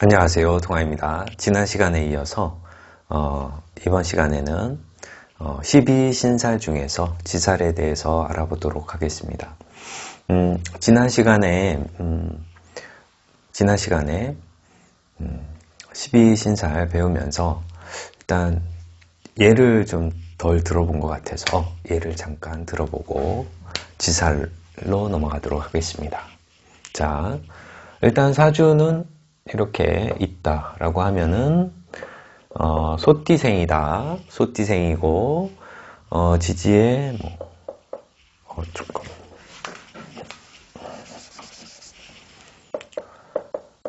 안녕하세요, 동아입니다. 지난 시간에 이어서 이번 시간에는 12신살 중에서 지살에 대해서 알아보도록 하겠습니다. 지난 시간에 12신살 배우면서 일단 예를 좀 덜 들어본 것 같아서 예를 잠깐 들어보고 지살로 넘어가도록 하겠습니다. 자, 일단 사주는 이렇게 있다라고 하면은 소띠생이다. 소띠생이고 지지에 조금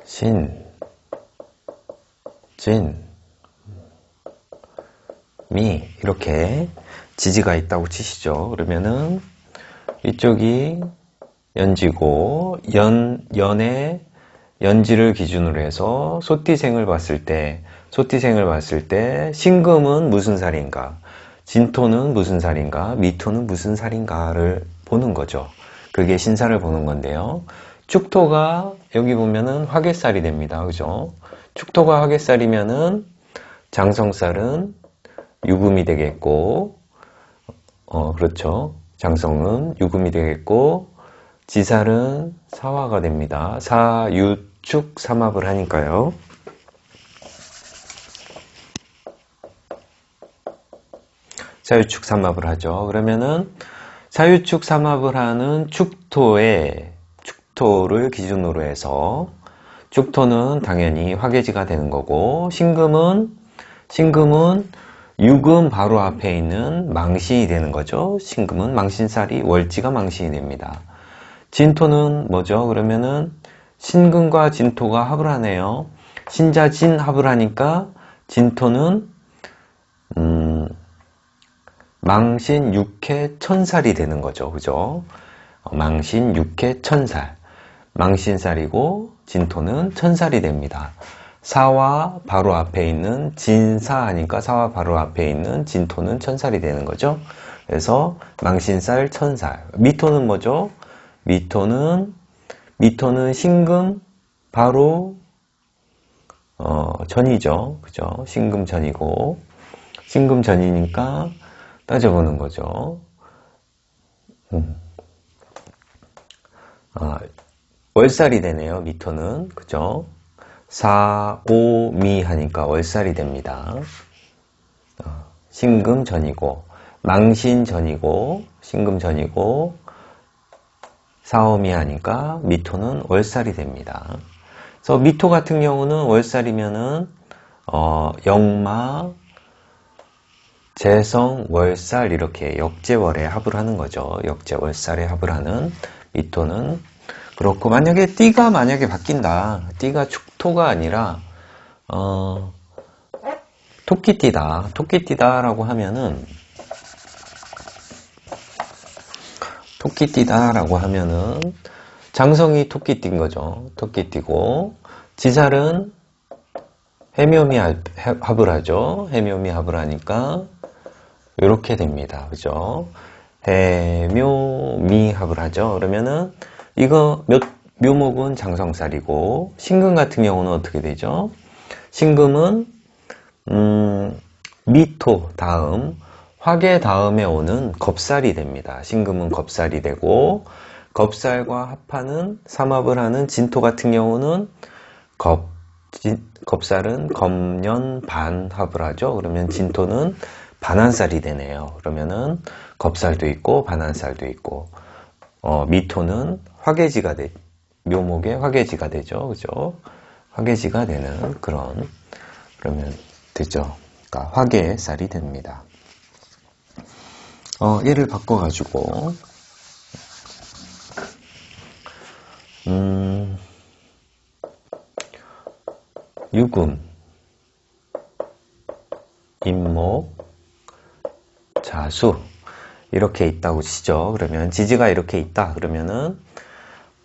신, 진, 미 이렇게 지지가 있다고 치시죠. 그러면은 이쪽이 연지고 연의 연지를 기준으로 해서 소띠생을 봤을 때 신금은 무슨 살인가, 진토는 무슨 살인가, 미토는 무슨 살인가를 보는 거죠. 그게 신살을 보는 건데요. 축토가 여기 보면은 화개살이 됩니다. 그죠? 축토가 화개살이면은 장성살은 유금이 되겠고, 그렇죠. 장성은 유금이 되겠고, 지살은 사화가 됩니다. 사유축 삼합을 하니까요. 사유축 삼합을 하죠. 그러면은 사유축 삼합을 하는 축토를 기준으로 해서 축토는 당연히 화개지가 되는 거고, 신금은 유금 바로 앞에 있는 망신이 되는 거죠. 신금은 망신살이 월지가 망신이 됩니다. 진토는 뭐죠? 그러면은 신금과 진토가 합을 하네요. 신자진 합을 하니까 진토는 망신 육해 천살이 되는 거죠. 그죠? 망신 육해 천살. 망신살이고 진토는 천살이 됩니다. 사와 바로 앞에 있는 진사 하니까 사와 바로 앞에 있는 진토는 천살이 되는 거죠. 그래서 망신살 천살. 미토는 뭐죠? 미토는 신금 바로 전이죠. 그죠? 신금 전이고, 신금 전이니까 따져보는 거죠. 월살이 되네요. 미토는. 그죠? 사오미 하니까 월살이 됩니다. 신금 전이고, 망신 전이고, 신금 전이고, 사오미 하니까 미토는 월살이 됩니다. 그래서 미토 같은 경우는 월살이면은 영마, 재성, 월살 이렇게 역재월에 합을 하는 거죠. 역재월살에 합을 하는 미토는 그렇고, 만약에 띠가 바뀐다. 띠가 축토가 아니라 토끼띠다. 토끼띠다라고 하면은 장성이 토끼띠인 거죠. 토끼띠고, 지살은 해묘미 합을 하죠. 해묘미 합을 하니까 이렇게 됩니다. 그죠? 해묘미 합을 하죠. 그러면은 이거 묘목은 장성살이고, 신금 같은 경우는 어떻게 되죠? 신금은 미토 다음 화개 다음에 오는 겁살이 됩니다. 신금은 겁살이 되고, 겁살과 합하는 삼합을 하는 진토 같은 경우는 겁살은 겁년 반합을 하죠. 그러면 진토는 반한살이 되네요. 그러면은 겁살도 있고 반한살도 있고, 미토는 화개지가 묘목의 화개지가 되죠. 그죠? 화개지가 되는 그러면 되죠. 그러니까 화개살이 됩니다. 얘를 바꿔가지고, 유금, 임목, 자수 이렇게 있다고 치죠. 그러면 지지가 이렇게 있다. 그러면은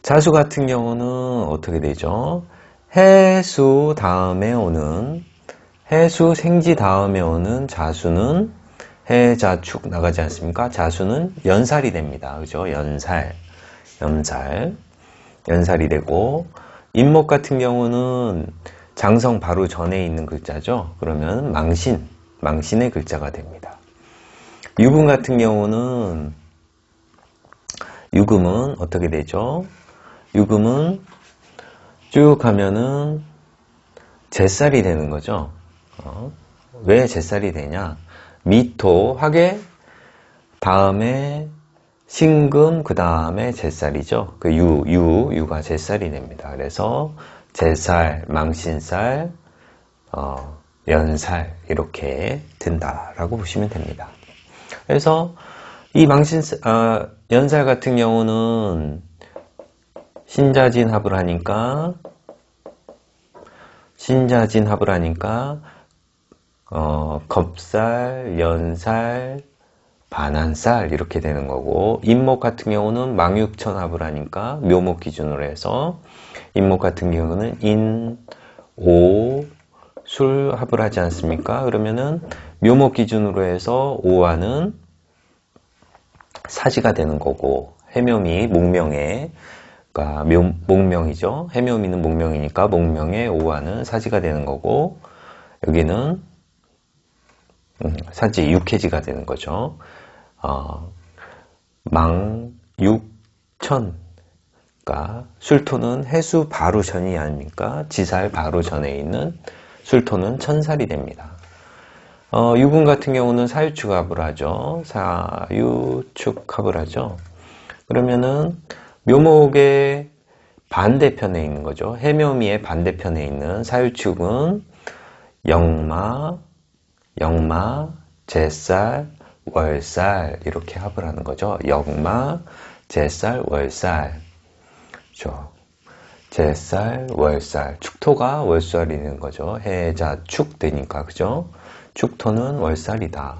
자수 같은 경우는 어떻게 되죠? 해수 생지 다음에 오는 자수는 해자축 나가지 않습니까? 자수는 연살이 됩니다. 그죠? 연살이 되고, 임목 같은 경우는 장성 바로 전에 있는 글자죠. 그러면 망신의 글자가 됩니다. 유금 같은 경우는 유금은 어떻게 되죠? 유금은 쭉 가면은 제살이 되는 거죠. 왜 제살이 되냐? 미토, 화계, 다음에 신금, 그 다음에 제살이죠. 그 유가 제살이 됩니다. 그래서 제살, 망신살, 연살 이렇게 된다라고 보시면 됩니다. 그래서 이 연살 같은 경우는 신자진합을 하니까 겁살, 연살, 반한살 이렇게 되는 거고, 임목 같은 경우는 망육천합을 하니까 묘목 기준으로 해서 임목 같은 경우는 인, 오, 술 합을 하지 않습니까? 그러면은 묘목 기준으로 해서 오화는 사지가 되는 거고, 해묘미 목명에, 그러니까 목명이죠. 해묘미는 목명이니까 목명에 오화는 사지가 되는 거고, 여기는 사지 육해지가 되는 거죠. 망육천, 그러니까 술토는 해수 바로 전이 아닙니까? 지살 바로 전에 있는 술토는 천살이 됩니다. 유금 같은 경우는 사유축합을 하죠. 사유축합을 하죠. 그러면은 묘목의 반대편에 있는 거죠. 해묘미의 반대편에 있는 사유축은 영마, 제살, 월살 이렇게 합을 하는 거죠. 영마, 제살, 월살. 그렇죠. 제살, 월살. 축토가 월살이 되는 거죠. 해자 축 되니까, 그죠? 축토는 월살이다.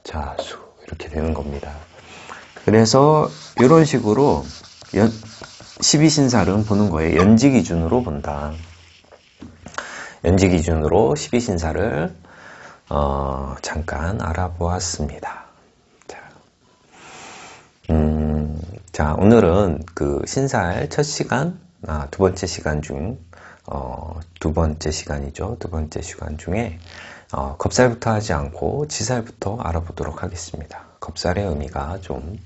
자수 이렇게 되는 겁니다. 그래서 이런 식으로 12신살은 보는 거예요. 연지 기준으로 본다. 연지 기준으로 12신살을 잠깐 알아보았습니다. 자, 오늘은 그 신살 첫 시간, 두 번째 시간 중, 두 번째 시간이죠. 두 번째 시간 중에, 겁살부터 하지 않고 지살부터 알아보도록 하겠습니다. 겁살의 의미가 좀,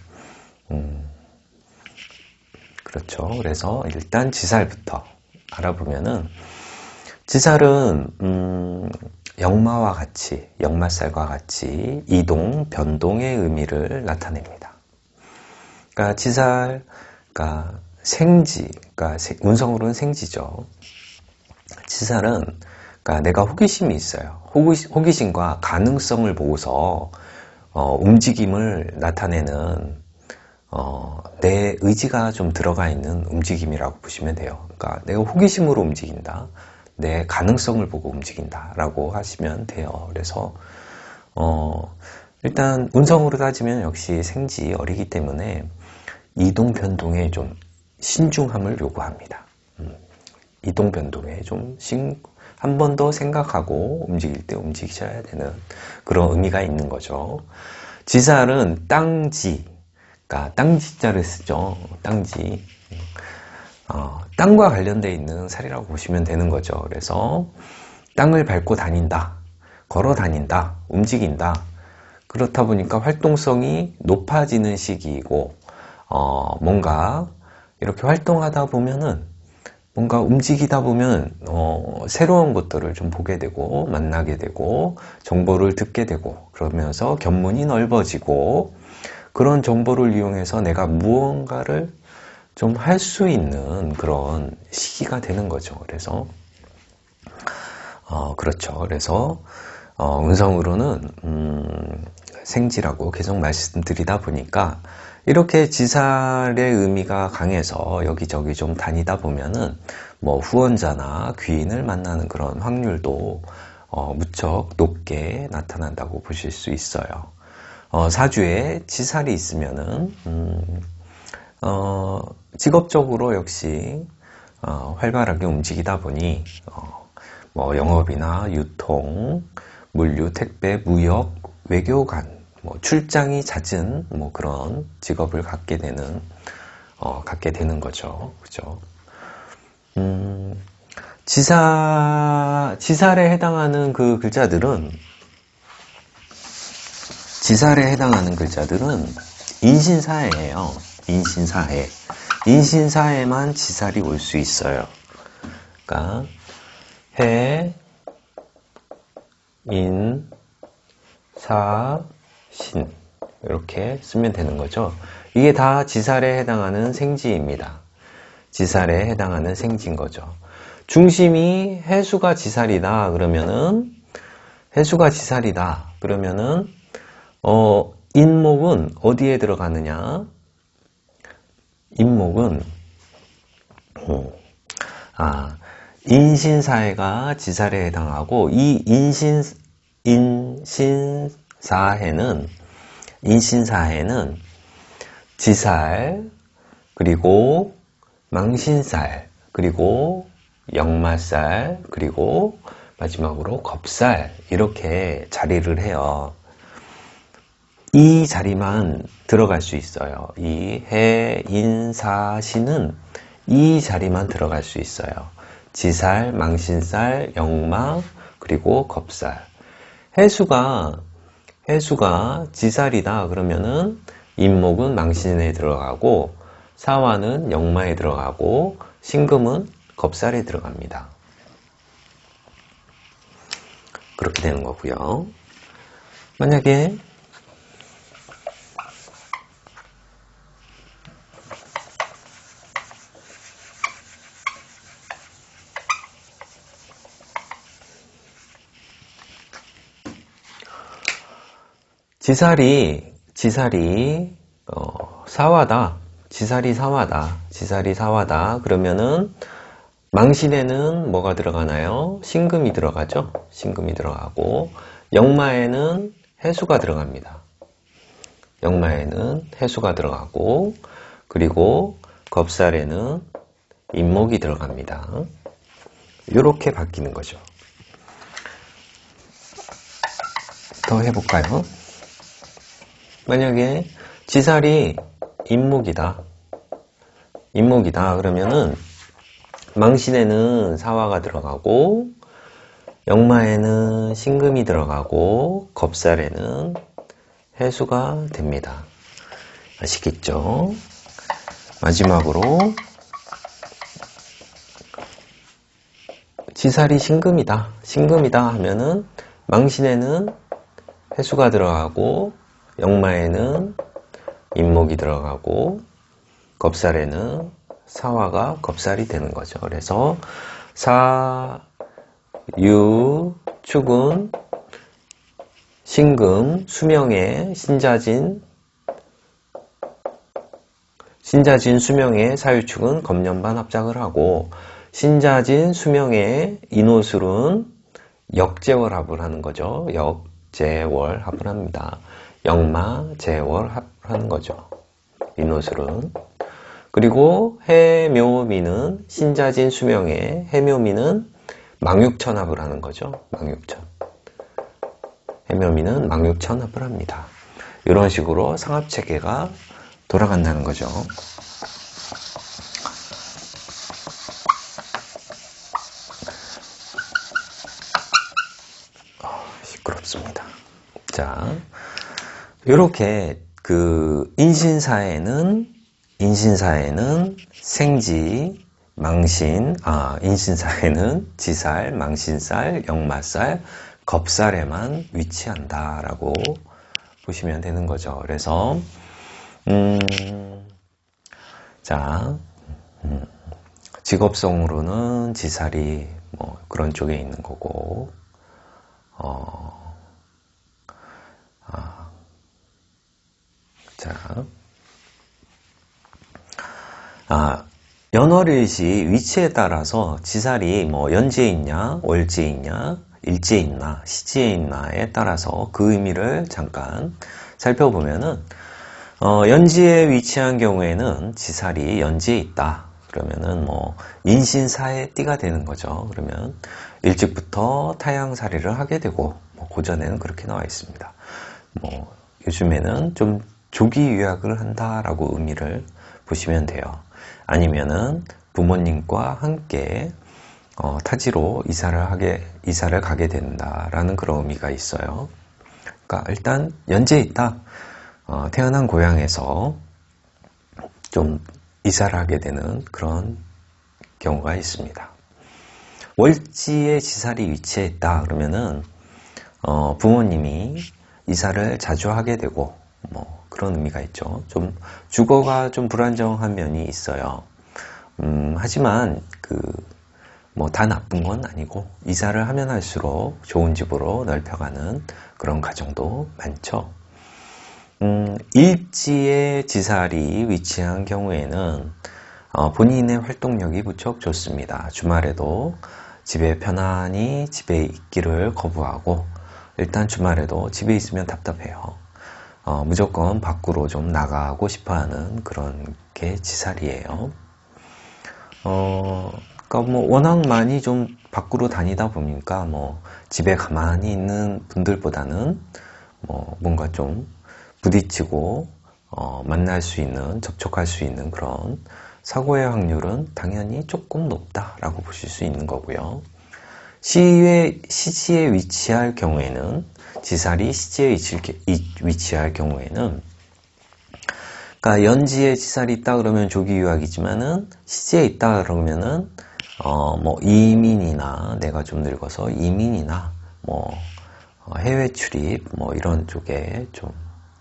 그렇죠. 그래서 일단 지살부터 알아보면은, 지살은, 역마와 같이, 역마살과 같이 이동, 변동의 의미를 나타냅니다. 그러니까 지살, 그러니까 생지, 그러니까 운성으로는 생지죠. 지살은 그러니까 내가 호기심이 있어요. 호기심과 가능성을 보고서 움직임을 나타내는 내 의지가 좀 들어가 있는 움직임이라고 보시면 돼요. 그러니까 내가 호기심으로 움직인다, 내 가능성을 보고 움직인다라고 하시면 돼요. 그래서 일단 운성으로 따지면 역시 생지 어리기 때문에 이동 변동에 좀 신중함을 요구합니다. 이동 변동에 좀 한 번 더 생각하고 움직일 때 움직이셔야 되는 그런 의미가 있는 거죠. 지살은 땅지, 그러니까 땅지자를 쓰죠. 땅지. 땅과 관련되어 있는 살이라고 보시면 되는 거죠. 그래서 땅을 밟고 다닌다, 걸어 다닌다, 움직인다. 그렇다 보니까 활동성이 높아지는 시기이고, 뭔가 이렇게 활동하다 보면은, 뭔가 움직이다 보면 새로운 것들을 좀 보게 되고 만나게 되고 정보를 듣게 되고, 그러면서 견문이 넓어지고, 그런 정보를 이용해서 내가 무언가를 좀 할 수 있는 그런 시기가 되는 거죠. 그래서 그렇죠. 그래서 운성으로는 생지라고 계속 말씀드리다 보니까, 이렇게 지살의 의미가 강해서 여기저기 좀 다니다 보면은 뭐 후원자나 귀인을 만나는 그런 확률도 무척 높게 나타난다고 보실 수 있어요. 사주에 지살이 있으면은 직업적으로 역시 활발하게 움직이다 보니 뭐 영업이나 유통, 물류, 택배, 무역, 외교관, 뭐 출장이 잦은 뭐 그런 직업을 갖게 되는 거죠. 그죠? 지살에 해당하는 그 글자들은, 인신사해예요. 인신사해. 인신사해만 지살이 올 수 있어요. 그러니까 해, 인, 사, 신 이렇게 쓰면 되는 거죠. 이게 다 지살에 해당하는 생지입니다. 지살에 해당하는 생지인 거죠. 중심이 해수가 지살이다 그러면은 인목은 어디에 들어가느냐? 인목은 인신사해가 지살에 해당하고, 이 인신사해는 지살, 그리고 망신살, 그리고 역마살, 그리고 마지막으로 겁살, 이렇게 자리를 해요. 이 자리만 들어갈 수 있어요. 이 해, 인, 사, 신은 이 자리만 들어갈 수 있어요. 지살, 망신살, 역마, 그리고 겁살. 해수가 지살이다 그러면은 인목은 망신에 들어가고, 사화는 역마에 들어가고, 신금은 겁살에 들어갑니다. 그렇게 되는 거고요. 만약에 지살이 사화다. 지살이 사화다. 그러면은 망신에는 뭐가 들어가나요? 신금이 들어가죠. 신금이 들어가고, 역마에는 해수가 들어갑니다. 역마에는 해수가 들어가고, 그리고 겁살에는 인목이 들어갑니다. 이렇게 바뀌는 거죠. 더 해볼까요? 만약에 지살이 인목이다 그러면은 망신에는 사화가 들어가고, 역마에는 신금이 들어가고, 겁살에는 해수가 됩니다. 아시겠죠? 마지막으로 지살이 신금이다 하면은 망신에는 해수가 들어가고, 역마에는 인목이 들어가고, 겁살에는 사화가 겁살이 되는 거죠. 그래서 사, 유, 축은 신금, 수명에 신자진, 수명에 사유축은 겁년반 합작을 하고, 신자진, 수명에 인호술은 역재월 합을 하는 거죠. 역재월 합을 합니다. 역마, 재월 합하는 거죠. 인호술은. 그리고 해묘미는 신자진 수명에 해묘미는 망육천합을 하는 거죠. 망육천. 해묘미는 망육천합을 합니다. 이런 식으로 상합체계가 돌아간다는 거죠. 시끄럽습니다. 자, 이렇게 그 인신사에는 생지, 망신, 인신사에는 지살, 망신살, 역마살, 겁살에만 위치한다라고 보시면 되는 거죠. 그래서 직업성으로는 지살이 뭐 그런 쪽에 있는 거고, 연월일시 위치에 따라서 지살이 뭐 연지에 있냐, 월지에 있냐, 일지에 있나, 시지에 있나에 따라서 그 의미를 잠깐 살펴보면은, 연지에 위치한 경우에는 지살이 연지에 있다. 그러면은 뭐 인신사의 띠가 되는 거죠. 그러면 일찍부터 타양살이를 하게 되고, 뭐 고전에는 그렇게 나와 있습니다. 뭐 요즘에는 좀 조기 유학을 한다라고 의미를 보시면 돼요. 아니면은 부모님과 함께 타지로 이사를 가게 된다라는 그런 의미가 있어요. 그러니까 일단 연지에 있다. 태어난 고향에서 좀 이사를 하게 되는 그런 경우가 있습니다. 월지에 지살이 위치했다 그러면은 부모님이 이사를 자주 하게 되고 뭐 그런 의미가 있죠. 좀 주거가 좀 불안정한 면이 있어요. 하지만 뭐 다 나쁜 건 아니고 이사를 하면 할수록 좋은 집으로 넓혀가는 그런 가정도 많죠. 일지에 지살이 위치한 경우에는 본인의 활동력이 무척 좋습니다. 주말에도 집에 편안히 집에 있기를 거부하고 일단 주말에도 집에 있으면 답답해요. 무조건 밖으로 좀 나가고 싶어하는 그런 게 지살이에요. 그러니까 뭐 워낙 많이 좀 밖으로 다니다 보니까 뭐 집에 가만히 있는 분들보다는 뭐 뭔가 좀 부딪히고 만날 수 있는, 접촉할 수 있는 그런 사고의 확률은 당연히 조금 높다라고 보실 수 있는 거고요. 시지에 위치할 경우에는 지살이 시지에 위치할 경우에는 그러니까 연지에 지살이 있다 그러면 조기 유학이지만은 시지에 있다 그러면은 뭐 이민이나 내가 좀 늙어서 이민이나 뭐 해외 출입 뭐 이런 쪽에 좀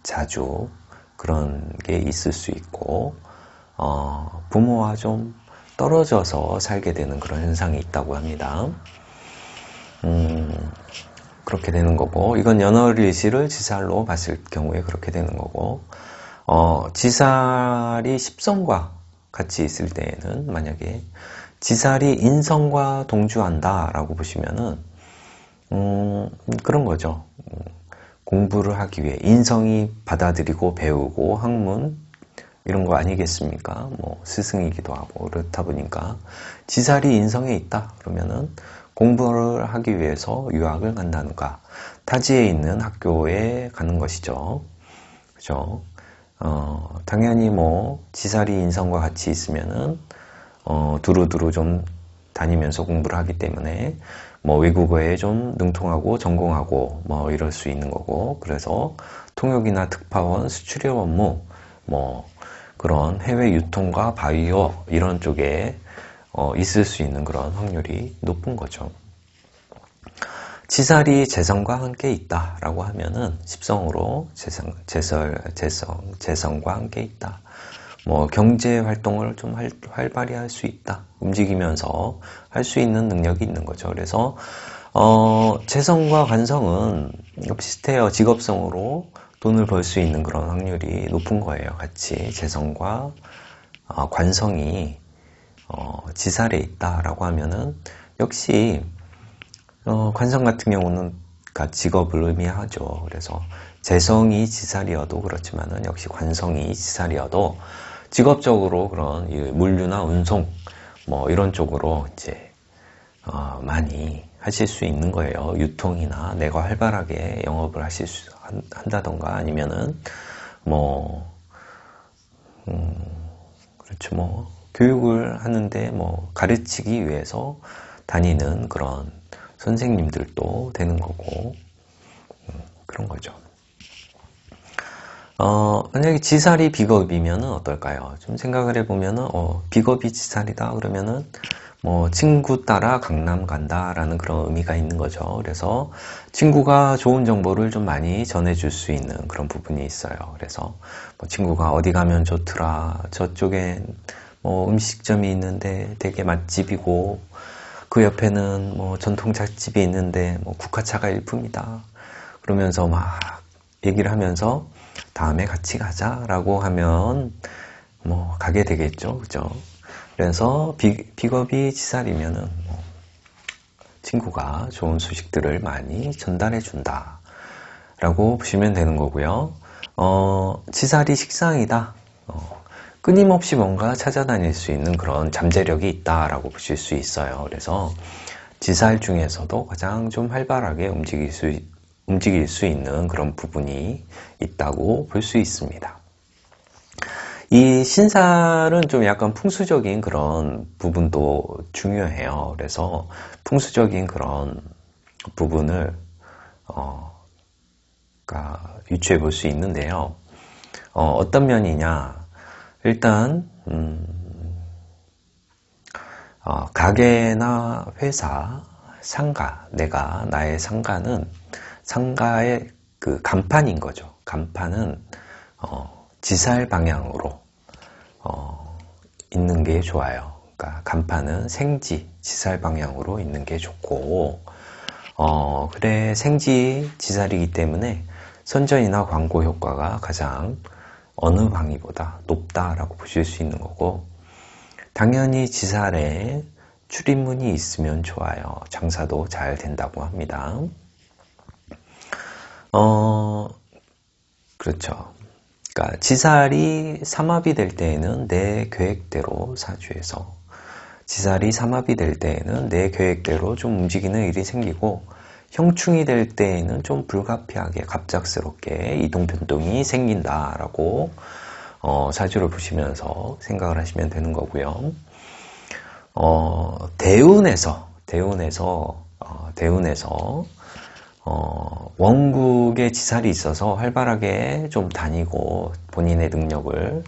자주 그런 게 있을 수 있고 부모와 좀 떨어져서 살게 되는 그런 현상이 있다고 합니다. 그렇게 되는 거고 이건 연월일시를 지살로 봤을 경우에 그렇게 되는 거고 지살이 십성과 같이 있을 때에는 만약에 지살이 인성과 동주한다 라고 보시면은 그런 거죠. 공부를 하기 위해 인성이 받아들이고 배우고 학문 이런 거 아니겠습니까? 뭐 스승이기도 하고 그렇다 보니까 지살이 인성에 있다 그러면은 공부를 하기 위해서 유학을 간다는가 타지에 있는 학교에 가는 것이죠. 그죠? 당연히 뭐 지살이 인성과 같이 있으면은 두루두루 좀 다니면서 공부를 하기 때문에 뭐 외국어에 좀 능통하고 전공하고 뭐 이럴 수 있는 거고 그래서 통역이나 특파원, 수출입 업무 뭐 그런 해외 유통과 바이오 이런 쪽에 있을 수 있는 그런 확률이 높은 거죠. 지살이 재성과 함께 있다라고 하면은 십성으로 재성과 함께 있다. 뭐 경제 활동을 좀 활발히 할 수 있다. 움직이면서 할 수 있는 능력이 있는 거죠. 그래서 재성과 관성은 비슷해요. 직업성으로 돈을 벌 수 있는 그런 확률이 높은 거예요. 같이 재성과 관성이 지살에 있다라고 하면은 역시 관성 같은 경우는 직업을 의미하죠. 그래서 재성이 지살이어도 그렇지만은 역시 관성이 지살이어도 직업적으로 그런 물류나 운송 뭐 이런 쪽으로 이제 많이 하실 수 있는 거예요. 유통이나 내가 활발하게 영업을 한다던가 아니면은 뭐 그렇죠. 뭐 교육을 하는데 뭐 가르치기 위해서 다니는 그런 선생님들도 되는 거고 그런 거죠. 만약에 지살이 비겁이면 어떨까요? 좀 생각을 해보면은 비겁이 지살이다 그러면은 뭐 친구 따라 강남 간다라는 그런 의미가 있는 거죠. 그래서 친구가 좋은 정보를 좀 많이 전해줄 수 있는 그런 부분이 있어요. 그래서 뭐 친구가 어디 가면 좋더라. 저쪽엔 뭐 음식점이 있는데 되게 맛집이고 그 옆에는 뭐 전통차집이 있는데 뭐 국화차가 일품이다. 그러면서 막 얘기를 하면서 다음에 같이 가자라고 하면 뭐 가게 되겠죠. 그죠? 그래서 비겁이 지살이면은 뭐 친구가 좋은 소식들을 많이 전달해 준다 라고 보시면 되는 거고요. 지살이 식상이다. 끊임없이 뭔가 찾아다닐 수 있는 그런 잠재력이 있다라고 보실 수 있어요. 그래서 지살 중에서도 가장 좀 활발하게 움직일 수 있는 그런 부분이 있다고 볼 수 있습니다. 이 신살은 좀 약간 풍수적인 그런 부분도 중요해요. 그래서 풍수적인 그런 부분을 유추해 볼 수 있는데요. 어떤 면이냐? 일단 가게나 회사, 상가, 나의 상가는 상가의 그 간판인 거죠. 간판은 지살 방향으로 있는 게 좋아요. 그러니까 간판은 생지, 지살 방향으로 있는 게 좋고, 그래 생지, 지살이기 때문에 선전이나 광고 효과가 가장 어느 방위보다 높다라고 보실 수 있는 거고, 당연히 지살에 출입문이 있으면 좋아요. 장사도 잘 된다고 합니다. 그렇죠. 그러니까 지살이 삼합이 될 때에는 내 계획대로 사주에서, 지살이 삼합이 될 때에는 내 계획대로 좀 움직이는 일이 생기고, 형충이 될 때에는 좀 불가피하게 갑작스럽게 이동 변동이 생긴다라고 사주를 보시면서 생각을 하시면 되는 거고요. 대운에서 원국에 지살이 있어서 활발하게 좀 다니고 본인의 능력을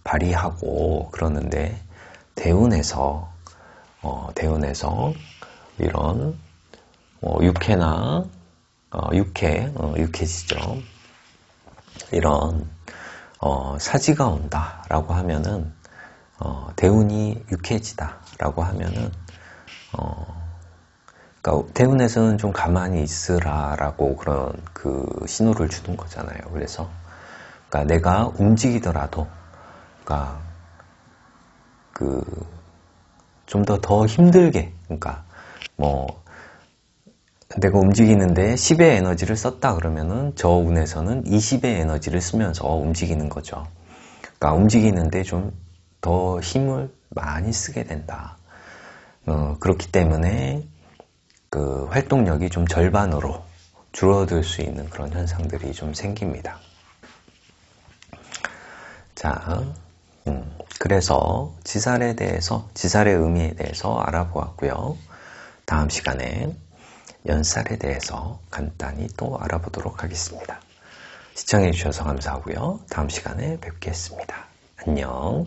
발휘하고 그러는데, 대운에서 이런 육해나 육해지죠. 이런 사지가 온다라고 하면은, 대운이 육해지다라고 하면은, 그러니까 대운에서는 좀 가만히 있으라라고 그런 그 신호를 주는 거잖아요. 그래서 그러니까 내가 움직이더라도, 그러니까 그 좀 더 힘들게, 그러니까 뭐 내가 움직이는데 10의 에너지를 썼다 그러면은 저 운에서는 20의 에너지를 쓰면서 움직이는 거죠. 그러니까 움직이는데 좀 더 힘을 많이 쓰게 된다. 그렇기 때문에 그 활동력이 좀 절반으로 줄어들 수 있는 그런 현상들이 좀 생깁니다. 자, 그래서 지살에 대해서, 지살의 의미에 대해서 알아보았고요. 다음 시간에 연살에 대해서 간단히 또 알아보도록 하겠습니다. 시청해 주셔서 감사하고요. 다음 시간에 뵙겠습니다. 안녕.